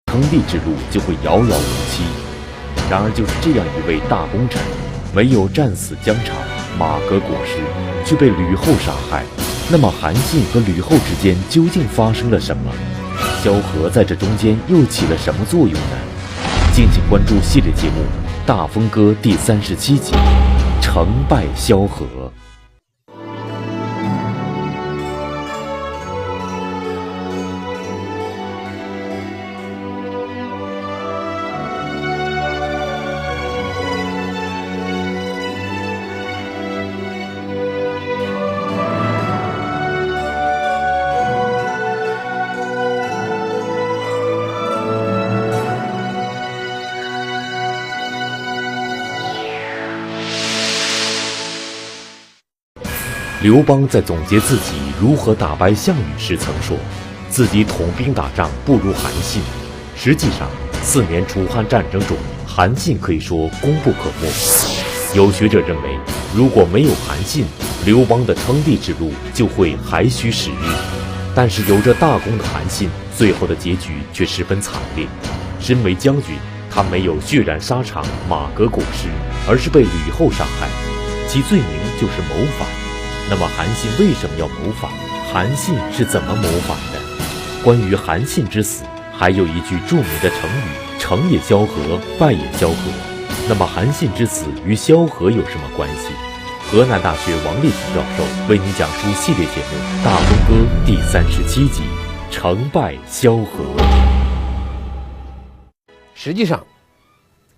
称帝之路就会遥遥无期。然而，就是这样一位大功臣，没有战死疆场，马革裹尸，却被吕后杀害。那么，韩信和吕后之间究竟发生了什么？萧何在这中间又起了什么作用呢？敬请关注系列节目《大风歌》第37集《成败萧何》。刘邦在总结自己如何打败项羽时曾说，自己统兵打仗不如韩信。实际上，4年楚汉战争中，韩信可以说功不可没。有学者认为，如果没有韩信，刘邦的称帝之路就会还需时日。但是有着大功的韩信，最后的结局却十分惨烈。身为将军，他没有血染沙场、马革裹尸，而是被吕后杀害，其罪名就是谋反。那么韩信为什么要谋反？韩信是怎么谋反的？关于韩信之死，还有一句著名的成语“成也萧何，败也萧何”。那么韩信之死与萧何有什么关系？河南大学王立平教授为您讲述系列节目《大风歌》第37集《成败萧何》。实际上，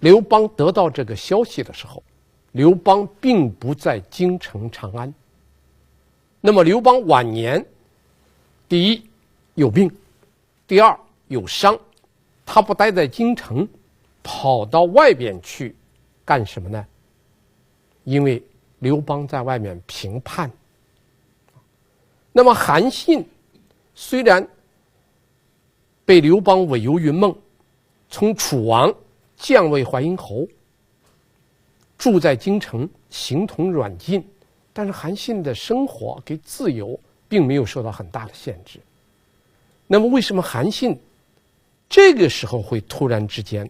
刘邦得到这个消息的时候，刘邦并不在京城长安。那么刘邦晚年，第一有病，第二有伤，他不待在京城，跑到外边去干什么呢？因为刘邦在外面平叛。那么韩信虽然被刘邦委由云梦，从楚王降为淮阴侯，住在京城，形同软禁，但是韩信的生活跟自由并没有受到很大的限制。那么为什么韩信这个时候会突然之间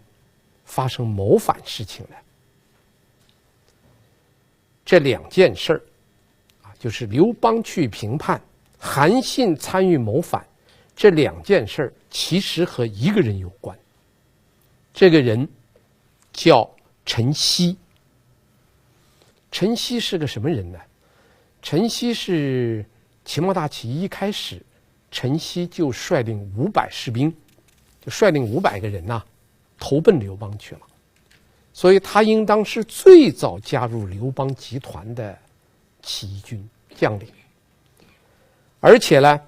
发生谋反事情呢？这2件事儿就是刘邦去平叛，韩信参与谋反，这2件事儿其实和一个人有关。这个人叫陈豨。陈豨是个什么人呢？陈豨是秦末大起义一开始，陈豨就率领500士兵，就率领500个人投奔刘邦去了。所以他应当是最早加入刘邦集团的起义军将领。而且呢，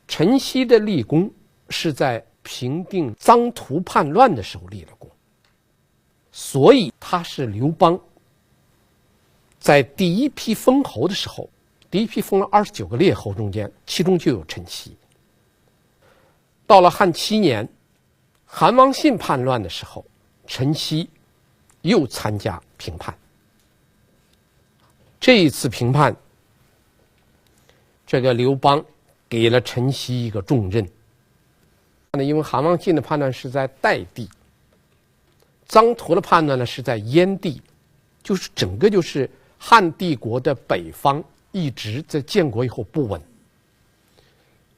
陈豨的立功是在平定臧荼叛乱的时候立了功，所以他是刘邦在第一批封侯的时候，第一批封了29个列侯中间，其中就有陈豨。到了汉7年，韩王信叛乱的时候，陈豨又参加平叛。这一次平叛，这个刘邦给了陈豨一个重任。因为韩王信的叛乱是在代地，臧荼的叛乱呢是在燕地，就是整个就是汉帝国的北方一直在建国以后不稳，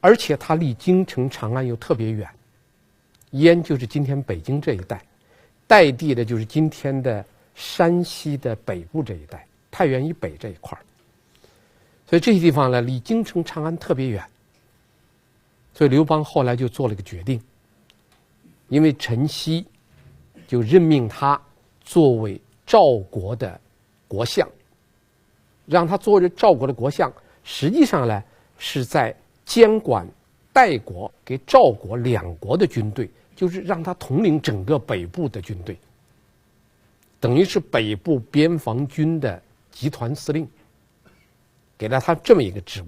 而且它离京城长安又特别远。燕就是今天北京这一带，代地的就是今天的山西的北部这一带，太原以北这一块。所以这些地方呢离京城长安特别远。所以刘邦后来就做了个决定，因为陈豨就任命他作为赵国的国相，让他作为赵国的国相，实际上呢是在监管代国给赵国2国的军队，就是让他统领整个北部的军队，等于是北部边防军的集团司令，给了他这么一个职务。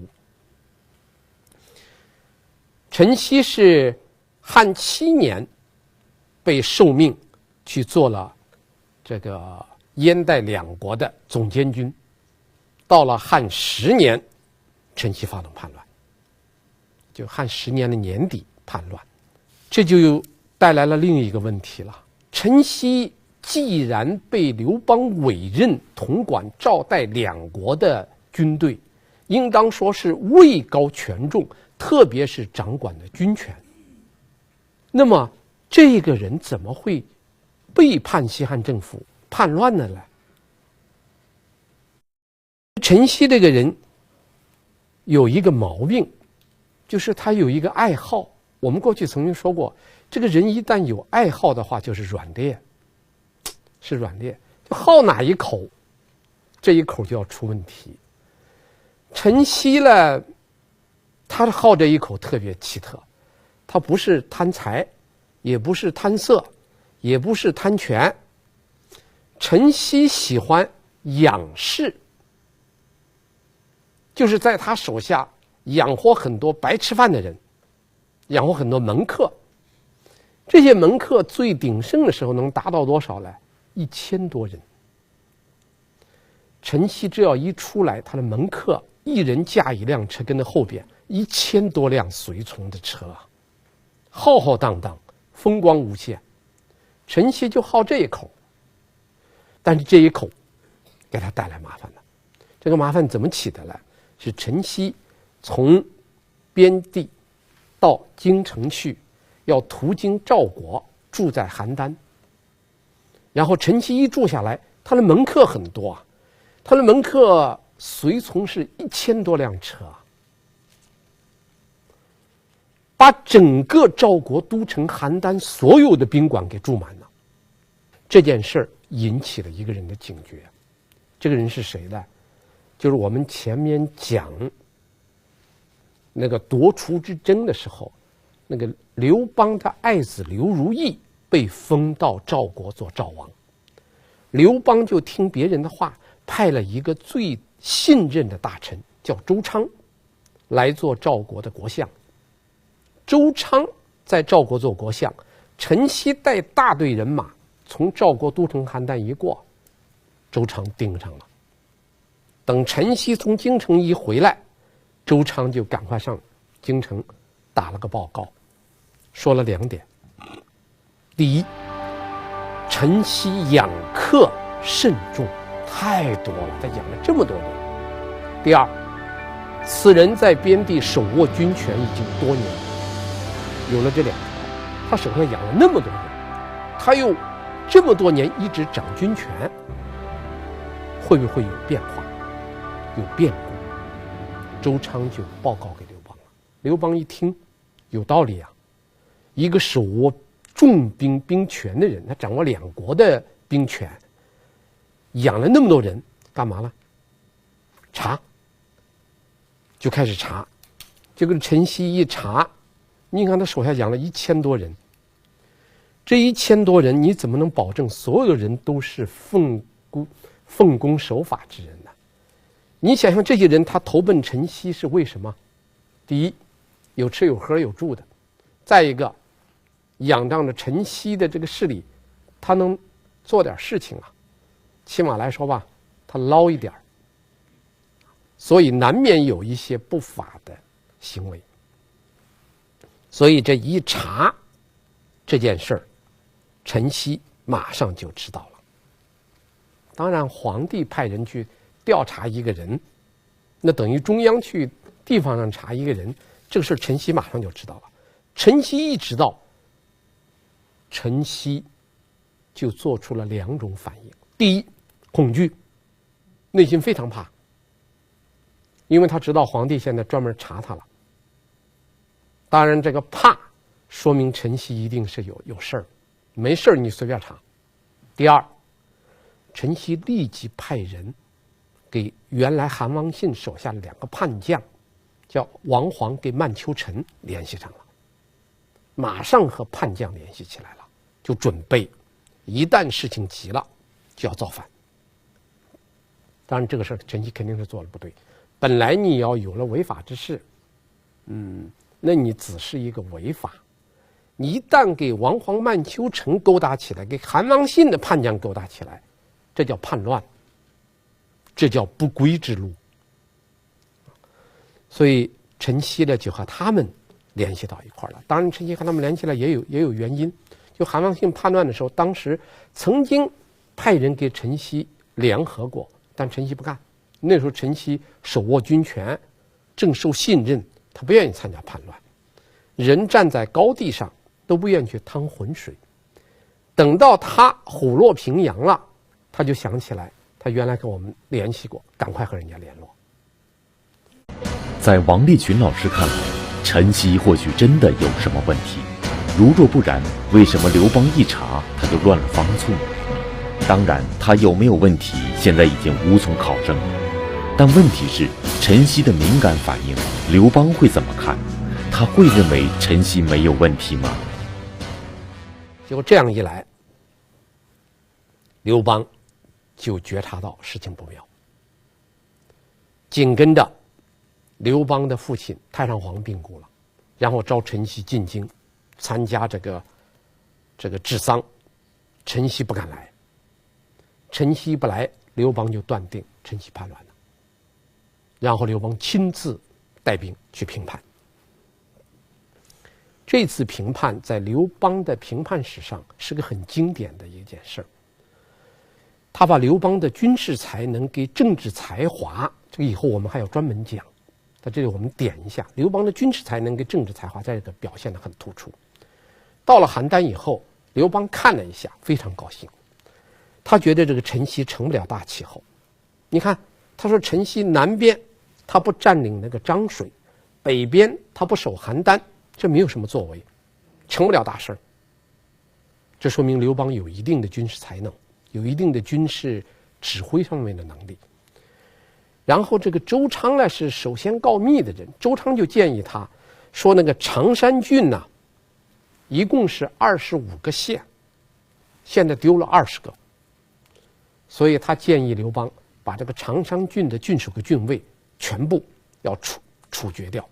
陈豨是汉7年被受命去做了这个燕代2国的总监军，到了汉10年，陈豨发动叛乱，就汉10年的年底叛乱，这就带来了另一个问题了。陈豨既然被刘邦委任统管赵代两国的军队，应当说是位高权重，特别是掌管的军权。那么这个人怎么会背叛西汉政府、叛乱的呢？陈豨这个人有一个毛病，就是他有一个爱好。我们过去曾经说过，这个人一旦有爱好的话，就是软肋，是软肋，就好哪一口，这一口就要出问题。陈豨呢，他好这一口特别奇特，他不是贪财，也不是贪色，也不是贪权。陈豨喜欢养士，就是在他手下养活很多白吃饭的人，养活很多门客。这些门客最鼎盛的时候能达到多少呢？1000多人。陈豨只要一出来，他的门客一人驾一辆车，跟在后边1000多辆随从的车啊，浩浩荡荡，风光无限。陈豨就好这一口，但是这一口给他带来麻烦了。这个麻烦怎么起的呢？是陈豨从边地到京城去，要途经赵国，住在邯郸。然后陈豨一住下来，他的门客很多啊，他的门客随从是1000多辆车啊，把整个赵国都城邯郸所有的宾馆给住满了。这件事儿引起了一个人的警觉。这个人是谁呢？就是我们前面讲那个夺除之争的时候，那个刘邦的爱子刘如意被封到赵国做赵王。刘邦就听别人的话，派了一个最信任的大臣叫周昌来做赵国的国相。周昌在赵国做国相，陈豨带大队人马从赵国都城邯郸一过，周昌盯上了。等陈豨从京城一回来，周昌就赶快上京城打了个报告，说了2点。第一，陈豨养客甚重，太多了，他养了这么多人。第二，此人在边地手握军权已经多年了。有了这2条，他手上养了那么多人，他又这么多年一直掌军权，会不会有变化，有变故？周昌就报告给刘邦了。刘邦一听，有道理啊，一个手握重兵兵权的人，他掌握2国的兵权，养了那么多人，干嘛了？查，就开始查。这个陈豨一查，你看他手下养了1000多人，这1000多人，你怎么能保证所有的人都是奉公守法之人呢？你想想，这些人他投奔陈豨是为什么？第一，有吃有喝有住的；再一个，仰仗着陈豨的这个势力，他能做点事情啊，起码来说吧，他捞一点，所以难免有一些不法的行为。所以这一查这件事儿，陈豨马上就知道了。当然，皇帝派人去调查一个人，那等于中央去地方上查一个人，这个事陈豨马上就知道了。陈豨一知道，陈豨就做出了2种反应。第一，恐惧，内心非常怕，因为他知道皇帝现在专门查他了。当然，这个怕说明陈豨一定是有事儿，没事儿你随便查。第二，陈豨立即派人给原来韩王信手下的2个叛将，叫王黄跟曼丘陈联系上了，马上和叛将联系起来了，就准备一旦事情急了就要造反。当然，这个事儿陈豨肯定是做了不对。本来你要有了违法之事，那你只是一个违法，你一旦给王黄曼丘陈勾搭起来，给韩王信的叛将勾搭起来，这叫叛乱，这叫不归之路。所以陈豨呢就和他们联系到一块儿了。当然，陈豨和他们联系了也有原因，就韩王信叛乱的时候，当时曾经派人给陈豨联合过，但陈豨不干。那时候陈豨手握军权，正受信任，他不愿意参加叛乱，人站在高地上都不愿意去趟浑水。等到他虎落平阳了，他就想起来他原来跟我们联系过，赶快和人家联络。在王立群老师看来，陈豨或许真的有什么问题，如若不然，为什么刘邦一查他就乱了方寸？当然，他有没有问题，现在已经无从考证。但问题是，陈豨的敏感反应，刘邦会怎么看？他会认为陈豨没有问题吗？结果这样一来，刘邦就觉察到事情不妙。紧跟着，刘邦的父亲太上皇病故了，然后召陈豨进京参加这个治丧，陈豨不敢来。陈豨不来，刘邦就断定陈豨叛乱了，然后刘邦亲自带兵去平叛。这次平叛在刘邦的平叛史上是个很经典的一件事儿。他把刘邦的军事才能给政治才华，这个以后我们还要专门讲，在这里我们点一下，刘邦的军事才能跟政治才华在这个表现得很突出。到了邯郸以后，刘邦看了一下，非常高兴，他觉得这个陈豨成不了大气候。你看，他说陈豨南边他不占领那个漳水，北边他不守邯郸，这没有什么作为，成不了大事儿。这说明刘邦有一定的军事才能，有一定的军事指挥上面的能力。然后这个周昌呢是首先告密的人，周昌就建议他说，那个常山郡呢，一共是25个县，现在丢了20个，所以他建议刘邦把这个常山郡的郡守和郡尉全部要处决掉。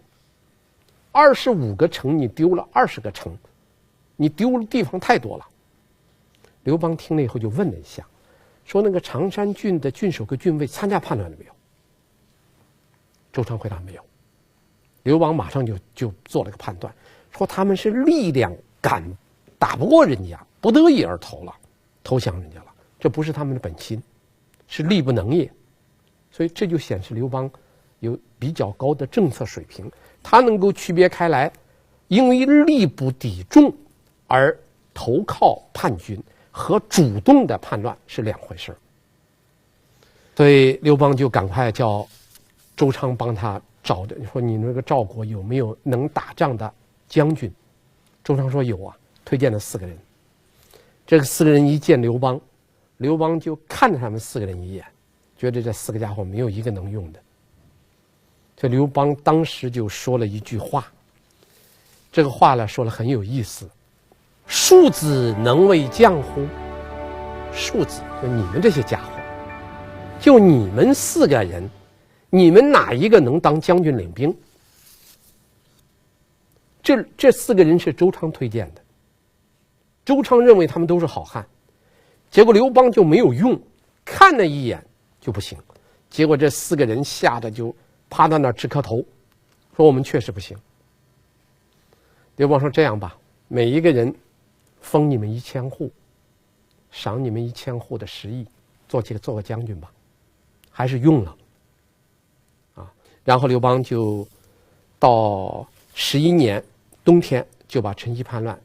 25个城你丢了20个城，你丢了地方太多了。刘邦听了以后就问了一下，说那个常山郡的郡守和郡尉参加叛乱了没有？周昌回答没有。刘邦马上就做了个判断，说他们是力量打不过人家，不得已而投降人家了，这不是他们的本心，是力不能也。所以这就显示刘邦有比较高的政策水平，他能够区别开来，因为力不抵众而投靠叛军和主动的叛乱是两回事。所以刘邦就赶快叫周昌帮他找的，说你那个赵国有没有能打仗的将军？周昌说有啊，推荐了4个人。这个4个人一见刘邦，刘邦就看了他们4个人一眼，觉得这4个家伙没有一个能用的。这刘邦当时就说了一句话，这个话呢说了很有意思：庶子能为将乎？庶子就你们这些家伙，就你们4个人，你们哪一个能当将军领兵？这4个人是周昌推荐的，周昌认为他们都是好汉，结果刘邦就没有用，看了一眼就不行，结果这4个人吓得就趴到那儿直磕头，说我们确实不行。刘邦说这样吧，每一个人封你们1000户，赏你们1000户的食邑，做个将军吧，还是用了啊。然后刘邦就到11年冬天就把陈豨叛乱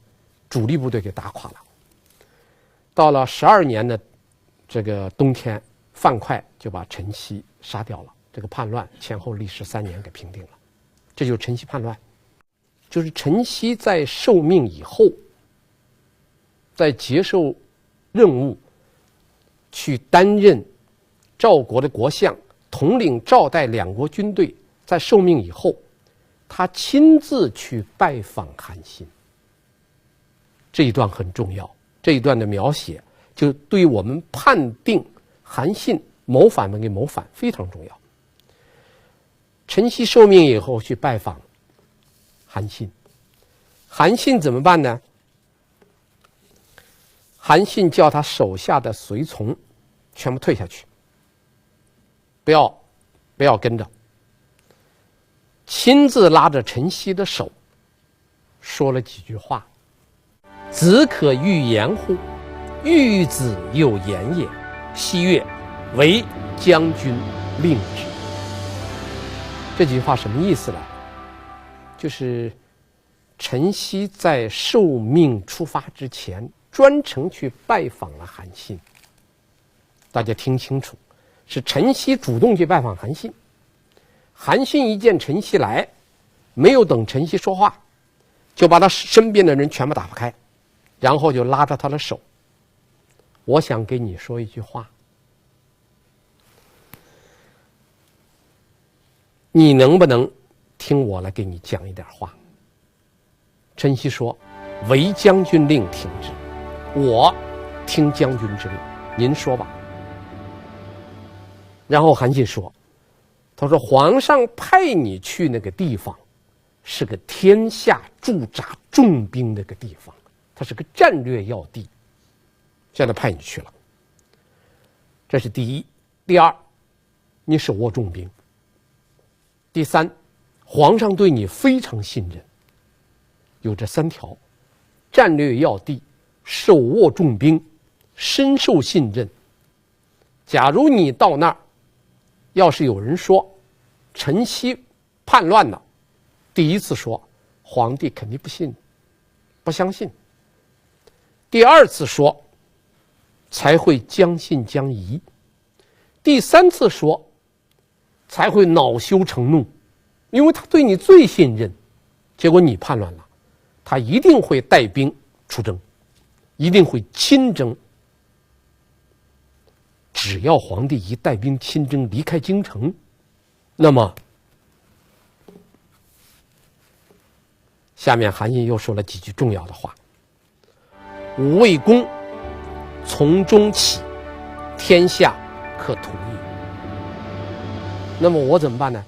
主力部队给打垮了。到了12年的这个冬天，范哙就把陈豨杀掉了，这个叛乱前后历时3年给平定了。这就是陈豨叛乱。就是陈豨在受命以后，在接受任务去担任赵国的国相，统领赵代2国军队，在受命以后，他亲自去拜访韩信。这一段很重要，这一段的描写就对我们判定韩信谋反没给谋反非常重要。陈豨受命以后去拜访韩信，韩信怎么办呢？韩信叫他手下的随从全部退下去，不要跟着，亲自拉着陈豨的手，说了几句话。子可欲言乎？欲子有言也。西曰：为将军令之。这句话什么意思呢？就是陈豨在受命出发之前，专程去拜访了韩信。大家听清楚，是陈豨主动去拜访韩信。韩信一见陈豨来，没有等陈豨说话，就把他身边的人全部打开，然后就拉着他的手。我想给你说一句话，你能不能听我来给你讲一点话？陈豨说：唯将军令听之。我听将军之令，您说吧。然后韩信说：他说皇上派你去那个地方，是个天下驻扎重兵那个地方，它是个战略要地，现在派你去了。这是第一。第二，你手握重兵。第三，皇上对你非常信任。有这三条：战略要地、手握重兵、深受信任。假如你到那儿，要是有人说陈豨叛乱了，第一次说皇帝肯定不信，不相信。第二次说才会将信将疑，第三次说才会恼羞成怒，因为他对你最信任。结果你叛乱了，他一定会带兵出征，一定会亲征。只要皇帝一带兵亲征离开京城，那么下面韩信又说了几句重要的话：吾魏公从中起，天下可图也。那么我怎么办呢？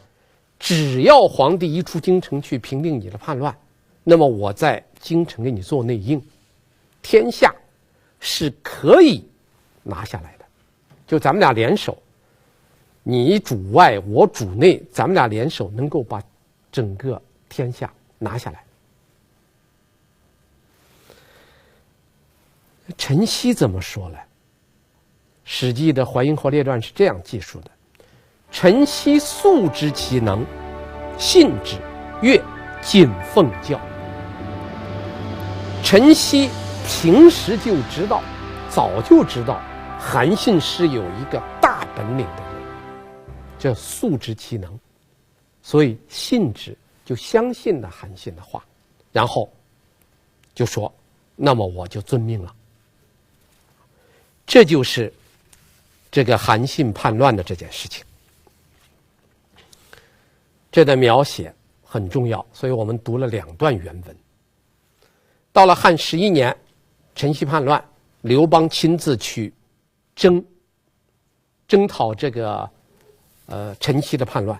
只要皇帝一出京城去平定你的叛乱，那么我在京城给你做内应，天下是可以拿下来的。就咱们俩联手，你主外我主内，咱们俩联手能够把整个天下拿下来。陈豨怎么说呢？史记的《淮阴侯列传》是这样记述的：陈豨素知其能，信之，曰：谨奉教。陈豨平时就知道，早就知道韩信是有一个大本领的人，这素知其能，所以信之，就相信了韩信的话，然后就说：那么我就遵命了。这就是这个韩信叛乱的这件事情。这的描写很重要，所以我们读了2段原文。到了汉11年，陈豨叛乱，刘邦亲自去征讨这个陈豨的叛乱，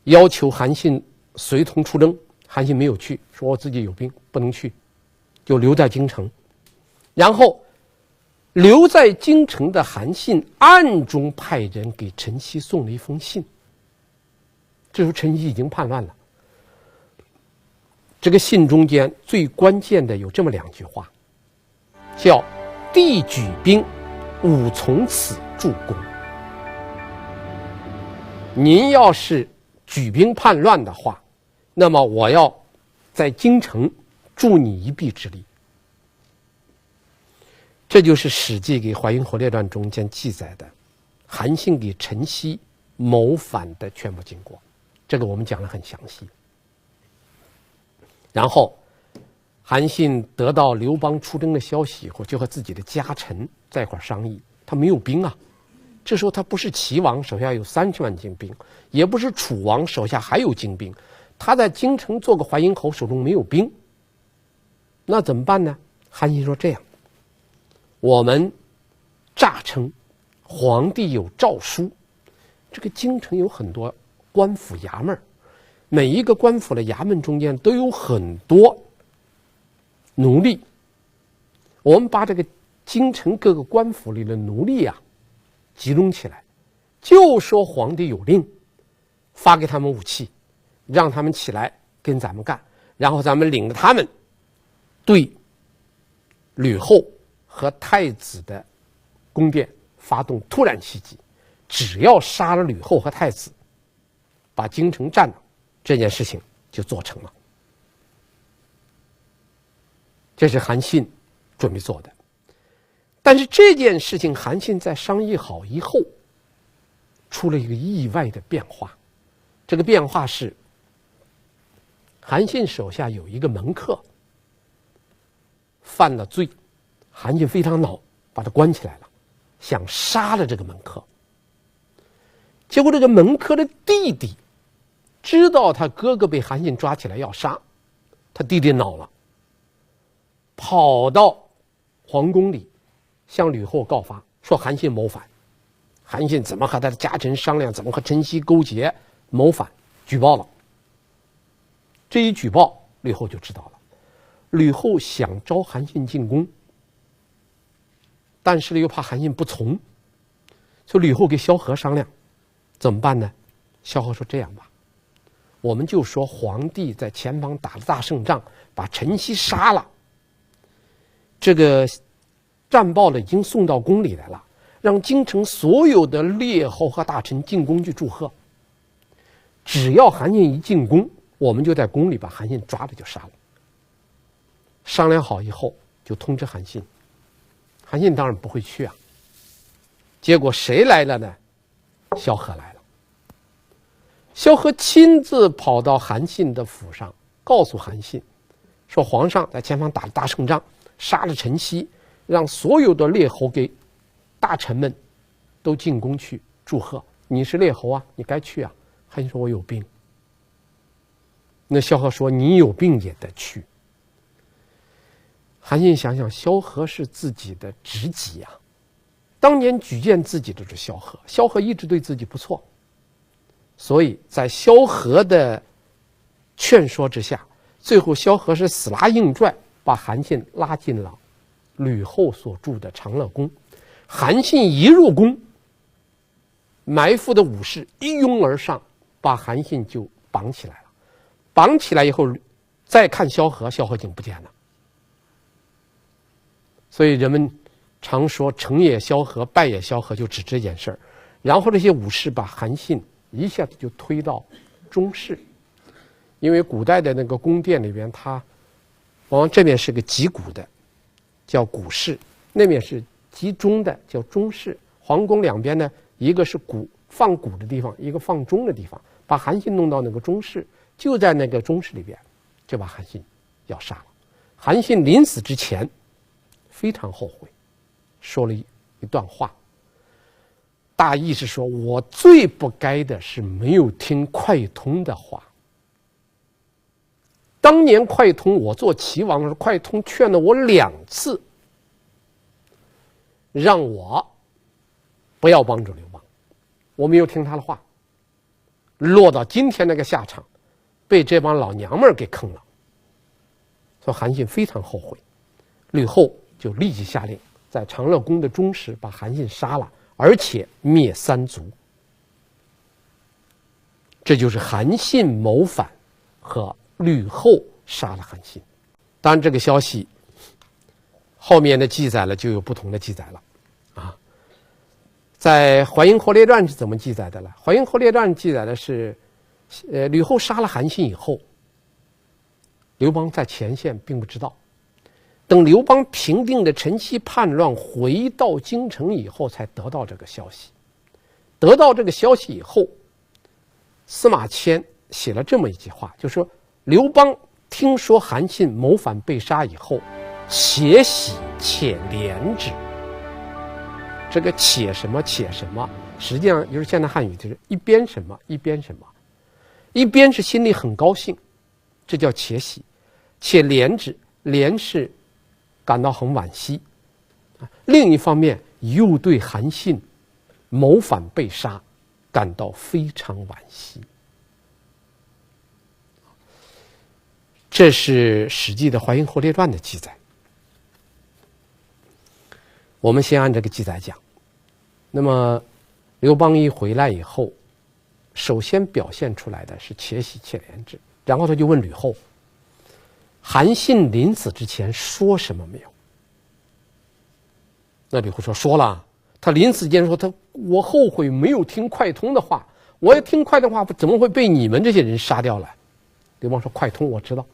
要求韩信随同出征。韩信没有去，说我自己有病不能去，就留在京城。然后留在京城的韩信暗中派人给陈豨送了一封信。这时候陈豨已经叛乱了。这个信中间最关键的有这么2句话，叫帝举兵，吾从此助攻。您要是举兵叛乱的话，那么我要在京城助你一臂之力。这就是《史记》给《淮阴侯列传》中间记载的韩信给陈豨谋反的全部经过，这个我们讲得很详细。然后韩信得到刘邦出征的消息以后，就和自己的家臣在一块商议。他没有兵啊，这时候他不是齐王手下有30万精兵，也不是楚王手下还有精兵，他在京城做个淮阴侯，手中没有兵，那怎么办呢？韩信说：这样，我们诈称皇帝有诏书，这个京城有很多官府衙门，每一个官府的衙门中间都有很多奴隶，我们把这个京城各个官府里的奴隶啊集中起来，就说皇帝有令，发给他们武器，让他们起来跟咱们干，然后咱们领着他们对吕后和太子的宫殿发动突然袭击，只要杀了吕后和太子，把京城占了，这件事情就做成了。这是韩信准备做的。但是这件事情韩信在商议好以后，出了一个意外的变化。这个变化是，韩信手下有一个门客犯了罪，韩信非常恼，把他关起来了，想杀了这个门客。结果这个门客的弟弟知道他哥哥被韩信抓起来要杀，他弟弟恼了，跑到皇宫里向吕后告发，说韩信谋反，韩信怎么和他的家臣商量，怎么和陈豨勾结谋反，举报了。这一举报，吕后就知道了。吕后想招韩信进宫，但是又怕韩信不从，所以吕后跟萧何商量，怎么办呢？萧何说：“这样吧，我们就说皇帝在前方打了大胜仗，把陈豨杀了，这个战报呢已经送到宫里来了，让京城所有的列侯和大臣进宫去祝贺。只要韩信一进宫，我们就在宫里把韩信抓了就杀了。”商量好以后，就通知韩信。韩信当然不会去啊。结果谁来了呢？萧何来了。萧何亲自跑到韩信的府上，告诉韩信说，皇上在前方打了大胜仗，杀了陈豨，让所有的列侯给大臣们都进宫去祝贺。你是列侯啊，你该去啊。韩信说：“我有病。”那萧何说：“你有病也得去。”韩信想想，萧何是自己的知己啊，当年举荐自己的是萧何，萧何一直对自己不错，所以在萧何的劝说之下，最后萧何是死拉硬拽把韩信拉进了吕后所住的长乐宫。韩信一入宫，埋伏的武士一拥而上，把韩信就绑起来了。绑起来以后，再看萧何，萧何已经不见了。所以人们常说成也萧何，败也萧何，就指这件事儿。然后这些武士把韩信一下子就推到中室，因为古代的那个宫殿里边，它往往这边是个极古的，叫古室；那边是极中的，叫中室。皇宫两边呢，一个是放鼓的地方，一个放钟的地方，把韩信弄到那个中室，就在那个中室里边，就把韩信要杀了。韩信临死之前非常后悔，说了一段话，大意是说，我最不该的是没有听快通的话。当年快通我做齐王的时候，快通劝了我2次，让我不要帮助刘邦，我没有听他的话，落到今天那个下场，被这帮老娘们儿给坑了。所以韩信非常后悔，吕后就立即下令在长乐宫的中室把韩信杀了，而且灭3族。这就是韩信谋反和吕后杀了韩信。当然这个消息后面的记载了就有不同的记载了啊。在《淮阴侯列传》是怎么记载的呢？《淮阴侯列传》记载的是吕后杀了韩信以后，刘邦在前线并不知道，等刘邦平定的陈豨叛乱回到京城以后，才得到这个消息。得到这个消息以后，司马迁写了这么一句话，就说刘邦听说韩信谋反被杀以后，且喜且怜之。这个且什么且什么，实际上就是现代汉语，就是一边什么一边什么。一边是心里很高兴，这叫且喜；且怜之，怜是感到很惋惜。另一方面又对韩信谋反被杀感到非常惋惜。这是《史记》的《淮阴侯列传》的记载。我们先按这个记载讲。那么刘邦一回来以后，首先表现出来的是且喜且怜之，然后他就问吕后，韩信临死之前说什么没有？那李护说了，他临死前说我后悔没有听快通的话，我要听快通的话，怎么会被你们这些人杀掉了？刘邦说快通我知道，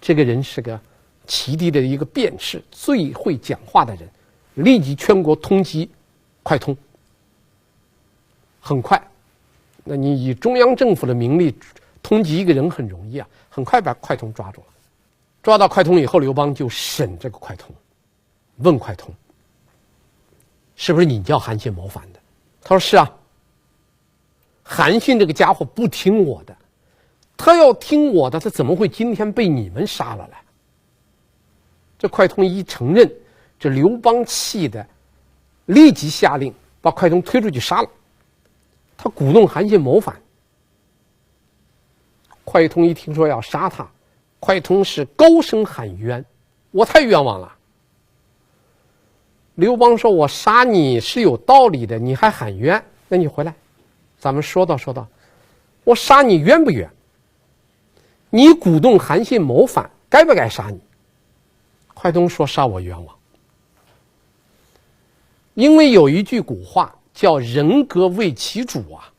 这个人是个齐地的一个辩士，最会讲话的人，立即全国通缉快通。很快，那你以中央政府的名利通缉一个人很容易啊，很快把快通抓住了。抓到快通以后，刘邦就审这个快通，问快通是不是你叫韩信谋反的？他说是啊。韩信这个家伙不听我的，他要听我的，他怎么会今天被你们杀了来？这快通一承认，这刘邦气的立即下令把快通推出去杀了。他鼓动韩信谋反。快通一听说要杀他，快通是高声喊冤，我太冤枉了。刘邦说我杀你是有道理的，你还喊冤，那你回来咱们说道，我杀你冤不冤？你鼓动韩信谋反，该不该杀你？快通说杀我冤枉。因为有一句古话叫人格为其主啊。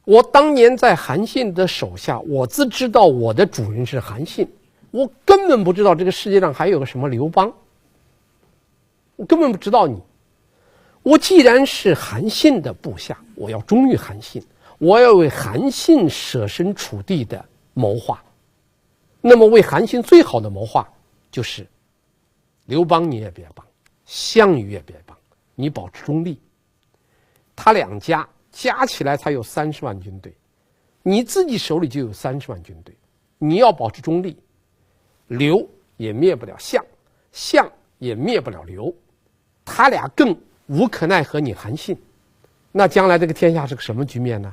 我当年在韩信的手下，我自知道我的主人是韩信，我根本不知道这个世界上还有个什么刘邦，我根本不知道你。我既然是韩信的部下，我要忠于韩信，我要为韩信舍身处地的谋划。那么为韩信最好的谋划就是刘邦你也别帮，项羽也别帮，你保持中立。他两家加起来才有30万军队，你自己手里就有30万军队，你要保持中立，刘也灭不了项，项也灭不了刘，他俩更无可奈何你韩信。那将来这个天下是个什么局面呢？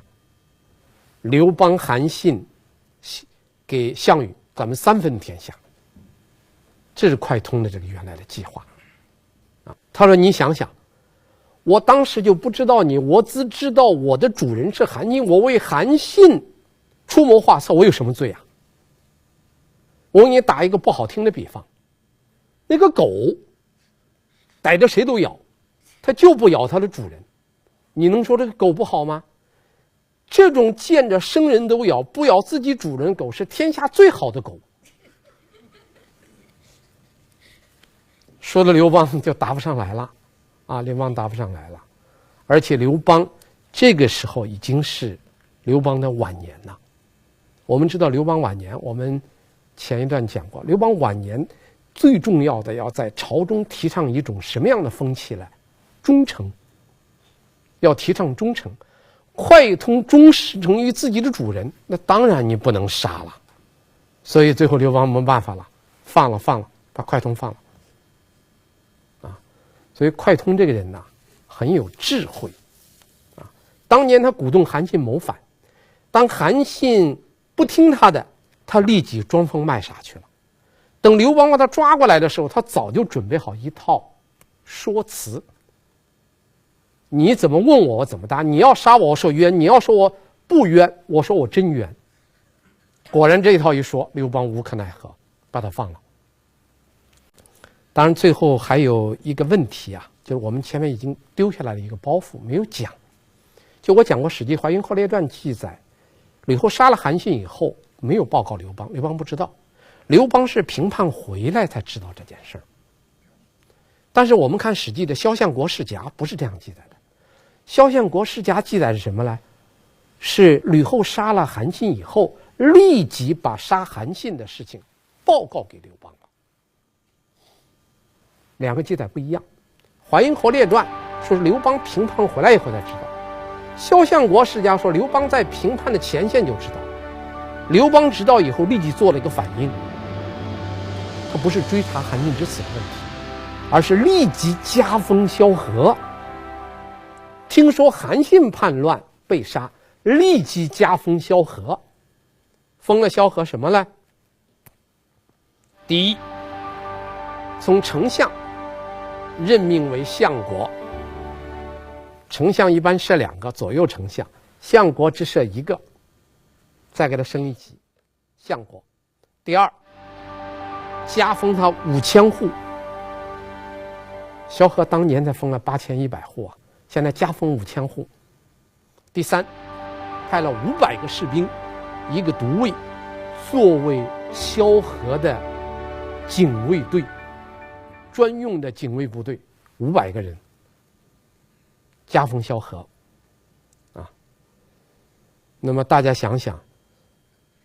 刘邦韩信给项羽咱们3分天下。这是快通的这个原来的计划啊。他说你想想，我当时就不知道你，我只知道我的主人是韩信，我为韩信出谋划策，我有什么罪啊？我给你打一个不好听的比方，那个狗逮着谁都咬，它就不咬它的主人，你能说这个狗不好吗？这种见着生人都咬，不咬自己主人狗是天下最好的狗。说的刘邦就答不上来了啊，刘邦答不上来了。而且刘邦这个时候已经是刘邦的晚年了。我们知道刘邦晚年，我们前一段讲过，刘邦晚年最重要的要在朝中提倡一种什么样的风气来？忠诚。要提倡忠诚，快通忠诚于自己的主人，那当然你不能杀了。所以最后刘邦没办法了，放了，把快通放了。所以快通这个人呐，很有智慧啊。当年他鼓动韩信谋反，当韩信不听他的，他立即装疯卖傻去了。等刘邦把他抓过来的时候，他早就准备好一套说辞。你怎么问我，我怎么答。你要杀我，我说冤；你要说我不冤，我说我真冤。果然这一套一说，刘邦无可奈何，把他放了。当然最后还有一个问题啊，就是我们前面已经丢下来了一个包袱没有讲。就我讲过《史记淮阴侯列传》记载，吕后杀了韩信以后没有报告刘邦，刘邦不知道，刘邦是平叛回来才知道这件事儿。但是我们看《史记》的萧相国世家不是这样记载的，萧相国世家记载是什么呢？是吕后杀了韩信以后，立即把杀韩信的事情报告给刘邦了。两个记载不一样，《淮阴侯列传》说是刘邦平叛回来以后才知道，萧相国世家说刘邦在平叛的前线就知道，刘邦知道以后立即做了一个反应，他不是追查韩信之死的问题，而是立即加封萧何。听说韩信叛乱被杀，立即加封萧何。封了萧何什么呢？第一，从丞相任命为相国。丞相一般设2个，左右丞相，相国只设1个，再给他升一级，相国。第二，加封他5000户。萧何当年才封了8100户啊，现在加封5000户。第三，派了500个士兵，1个独卫，作为萧何的警卫队，专用的警卫部队，500个人，加封萧何。啊，那么大家想想，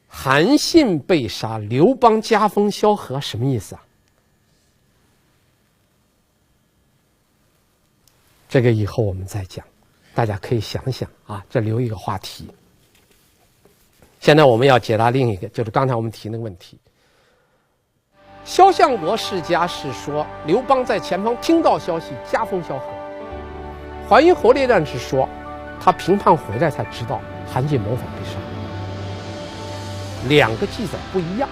韩信被杀，刘邦加封萧何，什么意思啊？这个以后我们再讲，大家可以想想啊，这留一个话题。现在我们要解答另一个，就是刚才我们提那个问题。萧相国世家是说刘邦在前方听到消息加封萧何，淮阴侯列传是说他评判回来才知道韩信谋反被杀。两个记载不一样，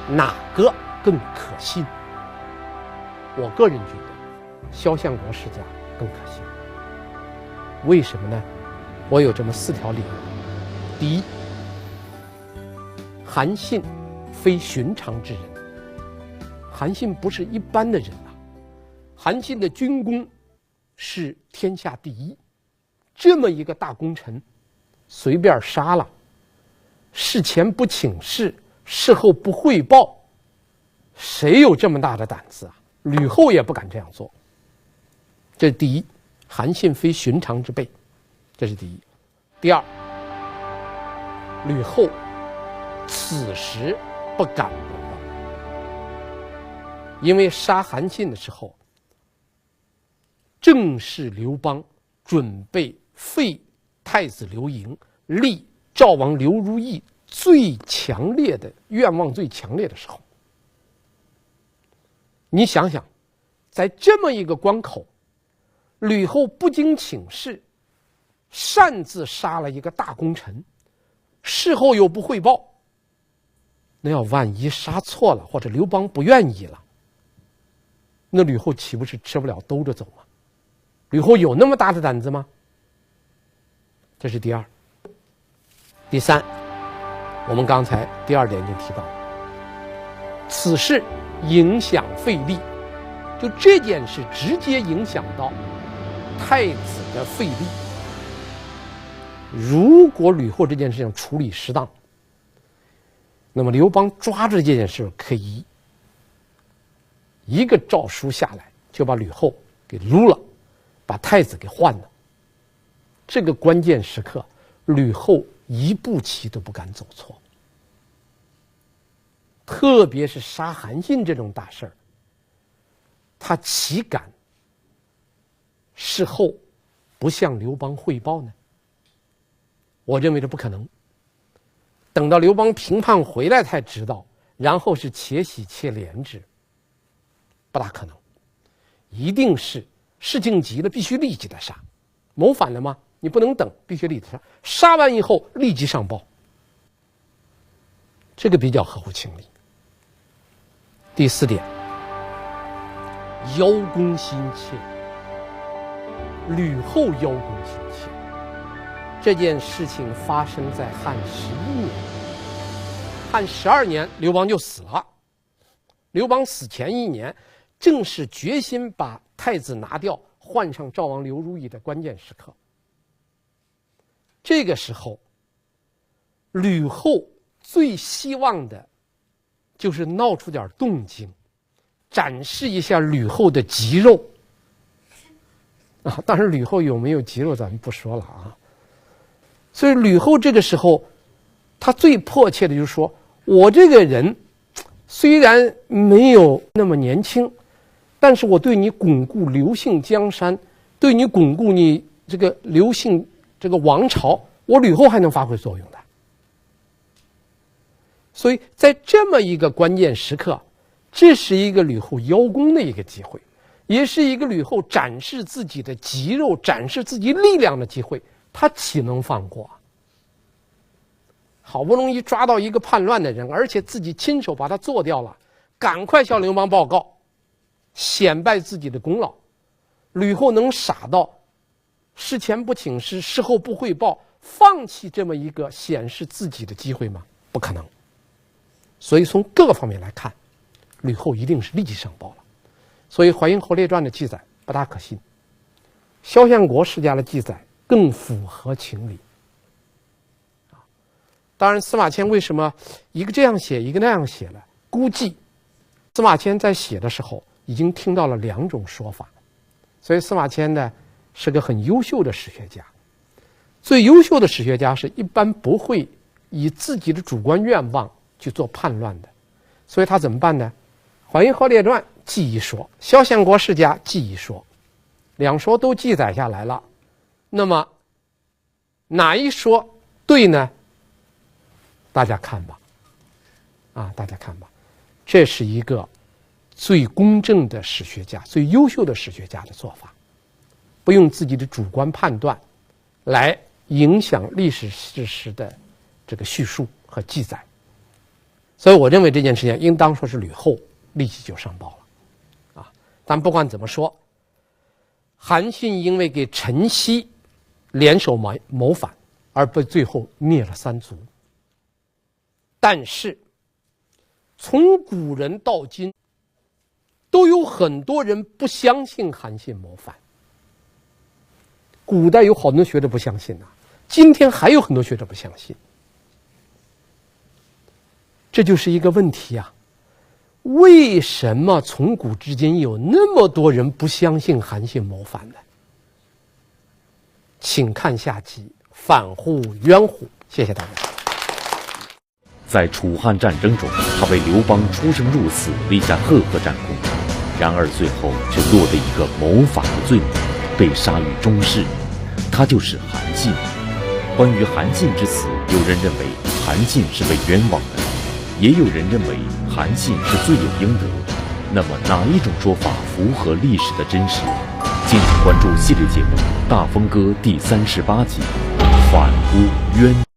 哪个更可信？我个人觉得萧相国世家更可信。为什么呢？我有这么4条理由。第一，韩信非寻常之人，韩信不是一般的人啊，韩信的军功是天下第一，这么一个大功臣，随便杀了，事前不请示，事后不汇报，谁有这么大的胆子啊？吕后也不敢这样做。这是第一，韩信非寻常之辈，这是第一。第二，吕后此时不敢汇报，因为杀韩信的时候，正是刘邦准备废太子刘盈，立赵王刘如意最强烈的愿望最强烈的时候。你想想，在这么一个关口，吕后不经请示，擅自杀了一个大功臣，事后又不汇报，那要万一杀错了，或者刘邦不愿意了，那吕后岂不是吃不了兜着走吗？吕后有那么大的胆子吗？这是第二。第三，我们刚才第2点已经提到了，此事影响废立，就这件事直接影响到太子的废立。如果吕后这件事情处理失当，那么刘邦抓住这件事可以一个诏书下来，就把吕后给撸了，把太子给换了。这个关键时刻，吕后一步棋都不敢走错。特别是杀韩信这种大事儿，他岂敢事后不向刘邦汇报呢？我认为这不可能。等到刘邦评判回来才知道，然后是且喜且怜之，不大可能。一定是事情急了，必须立即的杀。谋反了吗？你不能等，必须立即杀。杀完以后立即上报，这个比较合乎情理。第4点，邀功心切。吕后邀功心切，这件事情发生在汉11年，汉12年刘邦就死了。刘邦死前1年，正是决心把太子拿掉，换上赵王刘如意的关键时刻。这个时候，吕后最希望的就是闹出点动静，展示一下吕后的肌肉啊。当然吕后有没有肌肉咱们不说了啊。所以吕后这个时候她最迫切的就是说，我这个人虽然没有那么年轻，但是我对你巩固刘姓江山，对你巩固你这个刘姓这个王朝，我吕后还能发挥作用的。所以在这么一个关键时刻，这是一个吕后邀功的一个机会，也是一个吕后展示自己的肌肉、展示自己力量的机会，她岂能放过啊？好不容易抓到一个叛乱的人，而且自己亲手把他做掉了，赶快向刘邦报告，显摆自己的功劳。吕后能傻到事前不请示，事后不汇报，放弃这么一个显示自己的机会吗？不可能。所以从各个方面来看，吕后一定是立即上报了。所以《淮阴侯列传》的记载不大可信，萧相国世家的记载更符合情理。当然，司马迁为什么一个这样写，一个那样写呢？估计司马迁在写的时候已经听到了两种说法，所以司马迁呢是个很优秀的史学家。最优秀的史学家是一般不会以自己的主观愿望去做判断的，所以他怎么办呢？《淮阴侯列传》记一说，萧相国世家记一说，两说都记载下来了，那么哪一说对呢？大家看吧，大家看吧，这是一个最公正的史学家、最优秀的史学家的做法，不用自己的主观判断来影响历史事实的这个叙述和记载。所以我认为这件事情应当说是吕后立即就上报了，但不管怎么说，韩信因为给陈豨联手谋反而被最后灭了三族。但是从古人到今，都有很多人不相信韩信谋反。古代有好多学者不相信今天还有很多学者不相信。这就是一个问题为什么从古至今有那么多人不相信韩信谋反呢？请看下集反乎冤乎。谢谢大家。在楚汉战争中，他为刘邦出生入死立下赫赫战功，然而最后却落得一个谋反的罪名，被杀于中室。他就是韩信。关于韩信之死，有人认为韩信是被冤枉的，也有人认为韩信是罪有应得。那么哪一种说法符合历史的真实？敬请关注系列节目《大风歌》第38集《反乎冤》。